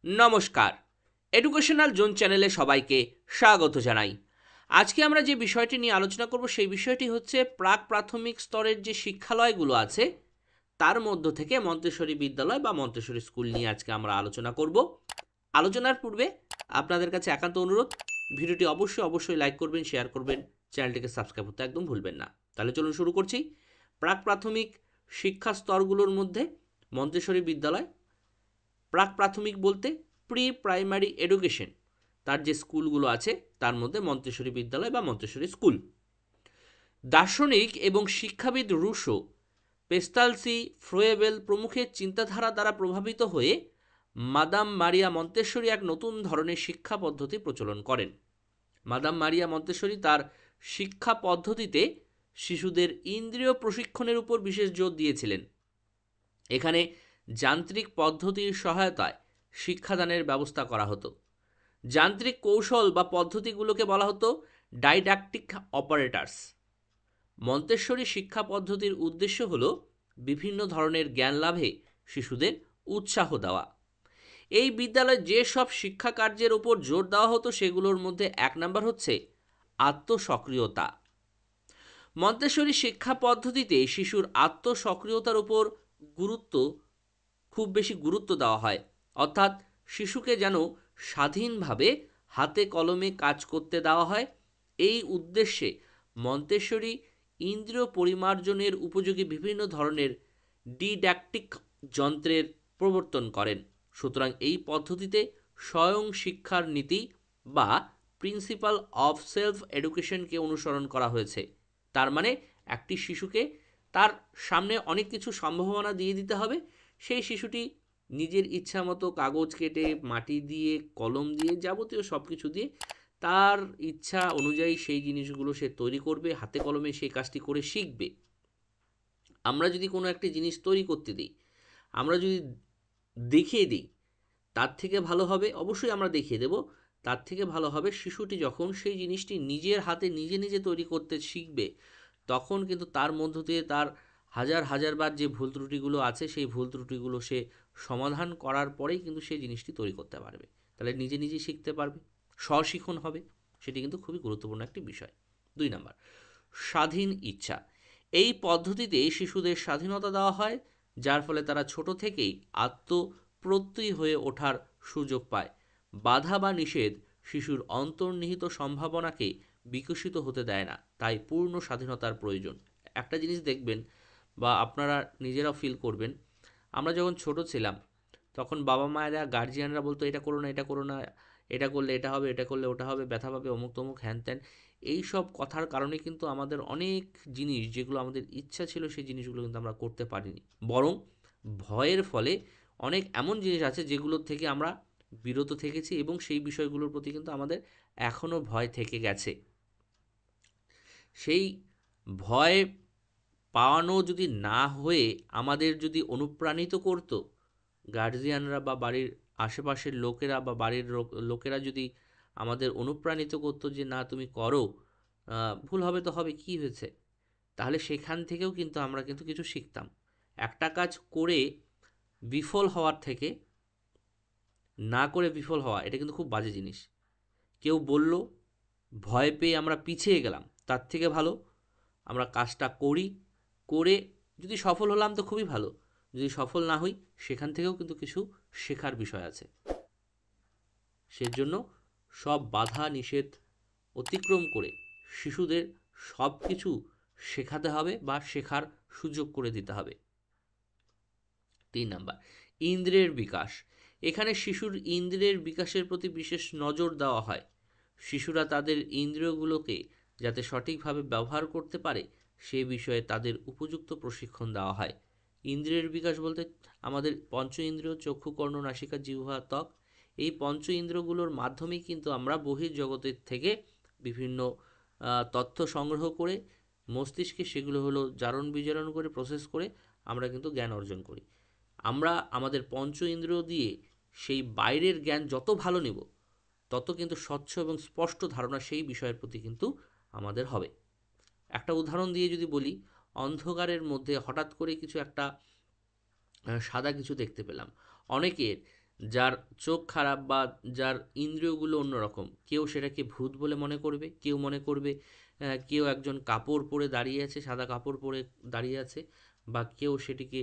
নমস্কার, educational zone চ্যানেলে সবাইকে স্বাগত জানাই। আজকে আমরা যে বিষয়টি নিয়ে আলোচনা করব সেই বিষয়টি হচ্ছে প্রাক প্রাথমিক স্তরের যে শিক্ষালয়গুলো আছে তার মধ্য থেকে মন্তেশ্বরী বিদ্যালয় বা মন্তেশ্বরী স্কুল নিয়ে আজকে আমরা আলোচনা করব। আলোচনার পূর্বে আপনাদের কাছে একান্ত অনুরোধ, ভিডিওটি অবশ্যই লাইক করবেন, শেয়ার করবেন, চ্যানেলটিকে সাবস্ক্রাইব করতে একদম ভুলবেন না। তাহলে চলুন শুরু করছি। প্রাক প্রাথমিক শিক্ষা স্তরগুলোর মধ্যে মন্তেশ্বরী বিদ্যালয়, প্রাক প্রাথমিক বলতে প্রি প্রাইমারি এডুকেশন, তার যে স্কুলগুলো আছে তার মধ্যে মন্তেশ্বরী বিদ্যালয় বা মন্তেশ্বরী স্কুল। দার্শনিক এবং শিক্ষাবিদ রুশো, পেস্তালসি, ফ্রোয়েবেল প্রমুখের চিন্তাধারা দ্বারা প্রভাবিত হয়ে মাদাম মারিয়া মন্তেশ্বরী এক নতুন ধরনের শিক্ষা পদ্ধতি প্রচলন করেন। মাদাম মারিয়া মন্তেশ্বরী তার শিক্ষা পদ্ধতিতে শিশুদের ইন্দ্রিয় প্রশিক্ষণের উপর বিশেষ জোর দিয়েছিলেন। এখানে যান্ত্রিক পদ্ধতির সহায়তায় শিক্ষাদানের ব্যবস্থা করা হতো। যান্ত্রিক কৌশল বা পদ্ধতিগুলোকে বলা হতো ডাইডাক্টিক অপারেটার্স। মন্তেশ্বরী শিক্ষা পদ্ধতির উদ্দেশ্য হল বিভিন্ন ধরনের জ্ঞান লাভে শিশুদের উৎসাহ দেওয়া। এই বিদ্যালয়ে যে সব শিক্ষা কার্যের উপর জোর দেওয়া হতো সেগুলোর মধ্যে এক নম্বর হচ্ছে আত্মসক্রিয়তা। মন্তেশ্বরী শিক্ষা পদ্ধতিতে শিশুর আত্মসক্রিয়তার উপর খুব বেশি গুরুত্ব দেওয়া হয়, অর্থাৎ শিশুকে যেন স্বাধীনভাবে হাতে কলমে কাজ করতে দেওয়া হয়। এই উদ্দেশ্যে মন্তেশ্বরী ইন্দ্রিয় পরিমার্জনের উপযোগী বিভিন্ন ধরনের ডিডাক্টিক যন্ত্রের প্রবর্তন করেন। সুতরাং এই পদ্ধতিতে স্বয়ং শিক্ষার নীতি বা প্রিন্সিপাল অফ সেলফ এডুকেশনকে অনুসরণ করা হয়েছে। তার মানে একটি শিশুকে তার সামনে অনেক কিছু সম্ভাবনা দিয়ে দিতে হবে, সেই শিশুটি নিজের ইচ্ছা মতো কাগজ কেটে, মাটি দিয়ে, কলম দিয়ে, যাবতীয় সব কিছু দিয়ে তার ইচ্ছা অনুযায়ী সেই জিনিসগুলো সে তৈরি করবে, হাতে কলমে সেই কাজটি করে শিখবে। আমরা যদি কোনো একটি জিনিস তৈরি করতে দিই, আমরা যদি দেখিয়ে দিই, তার থেকে ভালো হবে, অবশ্যই আমরা দেখিয়ে দেব, তার থেকে ভালো হবে শিশুটি যখন সেই জিনিসটি নিজের হাতে নিজে তৈরি করতে শিখবে, তখন কিন্তু তার মধ্য দিয়ে তার হাজার বার যে ভুল ত্রুটিগুলো আছে সেই ভুল ত্রুটিগুলো সে সমাধান করার পরেই কিন্তু সেই জিনিসটি তৈরি করতে পারবে। তাহলে নিজে শিখতে পারবে, স্বশিখন হবে। সেটি কিন্তু খুবই গুরুত্বপূর্ণ একটি বিষয়। 2 নাম্বার, স্বাধীন ইচ্ছা। এই পদ্ধতিতে শিশুদের স্বাধীনতা দেওয়া হয়, যার ফলে তারা ছোট থেকেই আত্মপ্রত্যয়ী হয়ে ওঠার সুযোগ পায়। বাধা বা নিষেধ শিশুর অন্তর্নিহিত সম্ভাবনাকে বিকশিত হতে দেয় না, তাই পূর্ণ স্বাধীনতার প্রয়োজন। একটা জিনিস দেখবেন বা আপনারা নিজেরাও ফিল করবেন, আমরা যখন ছোট ছিলাম তখন বাবা মায়েরা, গার্জিয়ানরা বলতো এটা করো না, এটা করো না, এটা করলে এটা হবে, এটা করলে ওটা হবে, ব্যথা পাবে, অমুক তমুক হ্যান ত্যান। এই সব কথার কারণে কিন্তু আমাদের অনেক জিনিস, যেগুলো আমাদের ইচ্ছা ছিল সেই জিনিসগুলো কিন্তু আমরা করতে পারিনি। বরং ভয়ের ফলে অনেক এমন জিনিস আছে যেগুলোর থেকে আমরা বিরত থেকেছি এবং সেই বিষয়গুলোর প্রতি কিন্তু আমাদের এখনও ভয় থেকে গেছে। সেই ভয় পাওয়ানো যদি না হয়ে আমাদের যদি অনুপ্রাণিত করতো গার্জিয়ানরা বা বাড়ির আশেপাশের লোকেরা বা বাড়ির লোকেরা, যদি আমাদের অনুপ্রাণিত করতো যে না তুমি করো, ভুল হবে তো হবে, কি হয়েছে, তাহলে সেখান থেকেও কিন্তু আমরা কিন্তু কিছু শিখতাম। একটা কাজ করে বিফল হওয়ার থেকে না করে বিফল হওয়া, এটা কিন্তু খুব বাজে জিনিস। কেউ বলল, ভয় পেয়ে আমরা পিছিয়ে গেলাম, তার থেকে ভালো আমরা কাজটা করি, করে যদি সফল হলাম তো খুবই ভালো, যদি সফল না হই সেখান থেকেও কিন্তু কিছু শেখার বিষয় আছে। সেজন্য সব বাধা নিষেধ অতিক্রম করে শিশুদের সব কিছু শেখাতে হবে বা শেখার সুযোগ করে দিতে হবে। 3 নাম্বার, ইন্দ্রিয়ের বিকাশ। এখানে শিশুর ইন্দ্রিয়ের বিকাশের প্রতি বিশেষ নজর দেওয়া হয়। শিশুরা তাদের ইন্দ্রিয়গুলোকে যাতে সঠিকভাবে ব্যবহার করতে পারে সে বিষয়ে তাদের উপযুক্ত প্রশিক্ষণ দেওয়া হয়। ইন্দ্রিয়ের বিকাশ বলতে আমাদের পঞ্চ ইন্দ্রিয়, চক্ষু, কর্ণ, নাসিকা, জিহ্বা, ত্বক, এই পঞ্চ ইন্দ্রিয়গুলোর মাধ্যমেই কিন্তু আমরা বহির্জগতের থেকে বিভিন্ন তথ্য সংগ্রহ করে মস্তিষ্কে সেগুলো হলো জারণ বিজারণ করে প্রসেস করে আমরা কিন্তু জ্ঞান অর্জন করি। আমরা আমাদের পঞ্চ ইন্দ্রিয় দিয়ে সেই বাইরের জ্ঞান যত ভালো নেব, তত কিন্তু স্বচ্ছ এবং স্পষ্ট ধারণা সেই বিষয়ের প্রতি কিন্তু আমাদের হবে। একটা উদাহরণ দিয়ে যদি বলি, অন্ধকারের মধ্যে হঠাৎ করে কিছু একটা সাদা কিছু দেখতে পেলাম, অনেকের যার চোখ খারাপ বা যার ইন্দ্রিয়গুলো অন্যরকম, কেউ সেটাকে ভূত বলে মনে করবে, কেউ মনে করবে কেউ একজন কাপড় পরে দাঁড়িয়ে আছে, সাদা কাপড় পরে দাঁড়িয়ে আছে, বা কেউ সেটিকে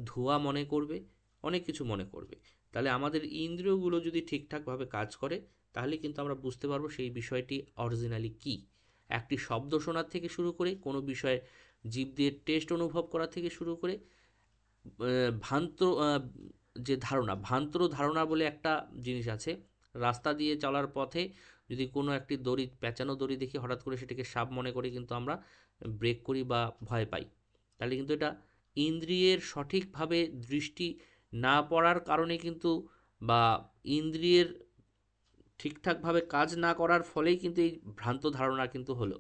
ধোঁয়া মনে করবে, অনেক কিছু মনে করবে। তাহলে আমাদের ইন্দ্রিয়গুলো যদি ঠিকঠাকভাবে কাজ করে তাহলে কিন্তু আমরা বুঝতে পারবো সেই বিষয়টি অরিজিনালি কী। একটি শব্দ শোনার থেকে শুরু করে কোনো বিষয়ে জীব দিয়ে টেস্ট অনুভব করা থেকে শুরু করে ভ্রান্ত যে ধারণা, ভ্রান্ত ধারণা বলে একটা জিনিস আছে। রাস্তা দিয়ে চলার পথে যদি কোনো একটি দড়ি, পেঁচানো দড়ি দেখি, হঠাৎ করে সেটাকে সাপ মনে করে কিন্তু আমরা ব্রেক করি বা ভয় পাই। তাহলে কিন্তু এটা ইন্দ্রিয়ের সঠিকভাবে দৃষ্টি না পড়ার কারণে কিন্তু, বা ইন্দ্রিয়ের ঠিকঠাকভাবে কাজ না করার ফলেই কিন্তু এই ভ্রান্ত ধারণা কিন্তু হলো।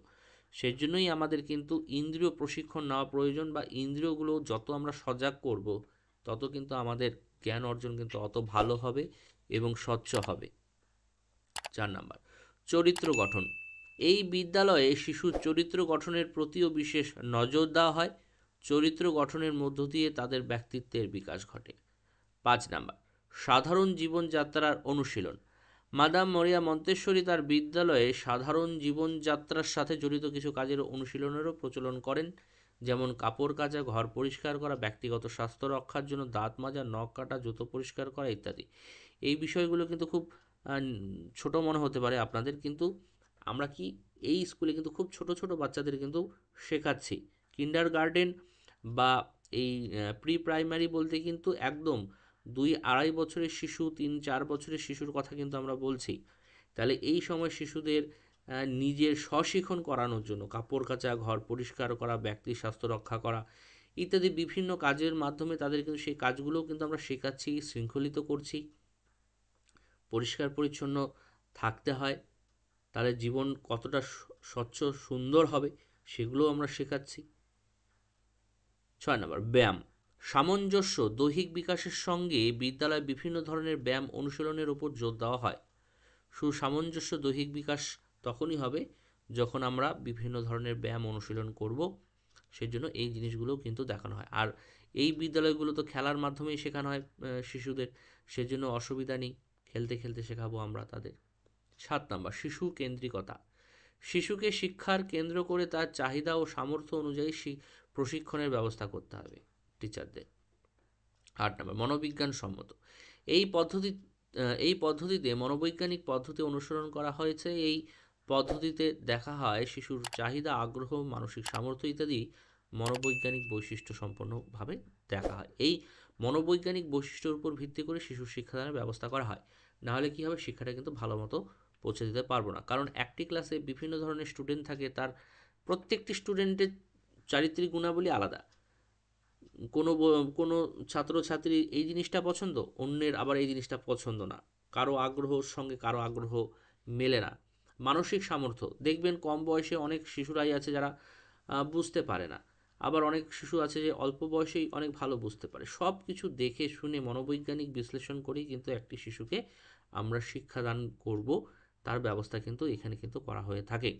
সেই জন্যই আমাদের কিন্তু ইন্দ্রিয় প্রশিক্ষণ নেওয়া প্রয়োজন, বা ইন্দ্রিয়গুলো যত আমরা সজাগ করব তত কিন্তু আমাদের জ্ঞান অর্জন কিন্তু অত ভালো হবে এবং স্বচ্ছ হবে। 4 নাম্বার, চরিত্র গঠন। এই বিদ্যালয়ে শিশুর চরিত্র গঠনের প্রতিও বিশেষ নজর দেওয়া হয়। চরিত্র গঠনের মধ্য দিয়ে তাদের ব্যক্তিত্বের বিকাশ ঘটে। 5 নাম্বার, সাধারণ জীবনযাত্রার অনুশীলন। মাদাম মরিয়া মন্তেশ্বরী তার বিদ্যালয়ে সাধারণ জীবনযাত্রার সাথে জড়িত কিছু কাজের অনুশীলনেরও প্রচলন করেন, যেমন কাপড় কাচা, ঘর পরিষ্কার করা, ব্যক্তিগত স্বাস্থ্য রক্ষার জন্য দাঁত মাজা, নখ কাটা, জুতো পরিষ্কার করা ইত্যাদি। এই বিষয়গুলো কিন্তু খুব ছোট মনে হতে পারে আপনাদের, কিন্তু আমরা কি এই স্কুলে কিন্তু খুব ছোট ছোট বাচ্চাদের কিন্তু শেখাচ্ছি। কিন্ডার গার্ডেন বা এই প্রি প্রাইমারি বলতে কিন্তু একদম 2-2.5 বছরের শিশু, 3-4 বছরের শিশুর কথা কিন্তু আমরা বলছি। তাহলে এই সময় শিশুদের নিজের স্বশিক্ষণ করানোর জন্য কাপড় কাচা, ঘর পরিষ্কার করা, ব্যক্তির স্বাস্থ্য রক্ষা করা ইত্যাদি বিভিন্ন কাজের মাধ্যমে তাদের কিন্তু সেই কাজগুলোও কিন্তু আমরা শেখাচ্ছি, শৃঙ্খলিত করছি। পরিষ্কার পরিচ্ছন্ন থাকতে হয়, তাদের জীবন কতটা স্বচ্ছ সুন্দর হবে সেগুলোও আমরা শেখাচ্ছি। 6 নম্বর, ব্যায়াম। সামঞ্জস্য দৈহিক বিকাশের সঙ্গে বিদ্যালয়ে বিভিন্ন ধরনের ব্যায়াম অনুশীলনের উপর জোর দেওয়া হয়। সুসামঞ্জস্য দৈহিক বিকাশ তখনই হবে যখন আমরা বিভিন্ন ধরনের ব্যায়াম অনুশীলন করব। সেজন্য এই জিনিসগুলোও কিন্তু দেখানো হয়। আর এই বিদ্যালয়গুলো তো খেলার মাধ্যমেই শেখানো হয় শিশুদের, সেজন্য অসুবিধা নেই, খেলতে খেলতে শেখাবো আমরা তাদের। 7 নাম্বার, শিশু কেন্দ্রিকতা। শিশুকে শিক্ষার কেন্দ্র করে তার চাহিদা ও সামর্থ্য অনুযায়ী প্রশিক্ষণের ব্যবস্থা করতে হবে টিচারদের। 8 নাম্বার, মনোবিজ্ঞান সম্মত। এই পদ্ধতি এই পদ্ধতিতে মনোবৈজ্ঞানিক পদ্ধতি অনুসরণ করা হয়েছে। এই পদ্ধতিতে দেখা হয় শিশুর চাহিদা, আগ্রহ, মানসিক সামর্থ্য ইত্যাদি মনোবৈজ্ঞানিক বৈশিষ্ট্য সম্পন্নভাবে দেখা হয়। এই মনোবৈজ্ঞানিক বৈশিষ্ট্যের উপর ভিত্তি করে শিশুর শিক্ষাদানের ব্যবস্থা করা হয়। নাহলে কী হবে, শিক্ষাটা কিন্তু ভালো মতো পৌঁছে দিতে পারবো না। কারণ একটি ক্লাসে বিভিন্ন ধরনের স্টুডেন্ট থাকে, তার প্রত্যেকটি স্টুডেন্টের চারিত্রিক গুণাবলী আলাদা। কোনো ছাত্রছাত্রী এই জিনিসটা পছন্দ, অন্যের আবার এই জিনিসটা পছন্দ না, কারো আগ্রহর সঙ্গে কারো আগ্রহ মেলে না। মানসিক সামর্থ্য, দেখবেন কম বয়সে অনেক শিশুরাই আছে যারা বুঝতে পারে না, আবার অনেক শিশু আছে যে অল্প বয়সেই অনেক ভালো বুঝতে পারে। সব কিছু দেখে শুনে মনোবৈজ্ঞানিক বিশ্লেষণ করেই কিন্তু একটি শিশুকে আমরা শিক্ষাদান করব, তার ব্যবস্থা কিন্তু এখানে কিন্তু করা হয়ে থাকে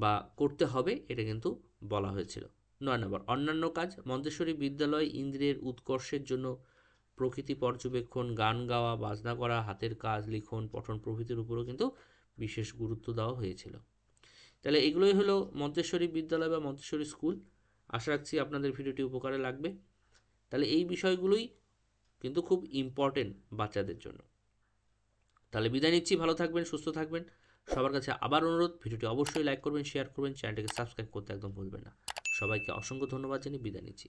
বা করতে হবে, এটা কিন্তু বলা হয়েছিল। 9 নম্বর, অন্যান্য কাজ। মন্তেশ্বরী বিদ্যালয় ইন্দ্রিয়ের উৎকর্ষের জন্য প্রকৃতি পর্যবেক্ষণ, গান গাওয়া, বাজনা করা, হাতের কাজ, লিখন, পঠন প্রভৃতির উপরও কিন্তু বিশেষ গুরুত্ব দেওয়া হয়েছিল। তাহলে এগুলোই হলো মন্তেশ্বরী বিদ্যালয় বা মন্তেশ্বরী স্কুল। আশা রাখছি আপনাদের ভিডিওটি উপকারে লাগবে। তাহলে এই বিষয়গুলোই কিন্তু খুব ইম্পর্টেন্ট বাচ্চাদের জন্য। তাহলে বিদায় নিচ্ছি, ভালো থাকবেন, সুস্থ থাকবেন। সবার কাছে আবার অনুরোধ, ভিডিওটি অবশ্যই লাইক করবেন, শেয়ার করবেন, চ্যানেলটিকে সাবস্ক্রাইব করতে একদম ভুলবেন না। সবাইকে অসংখ্য ধন্যবাদ জানিয়ে বিদায় নিচ্ছি।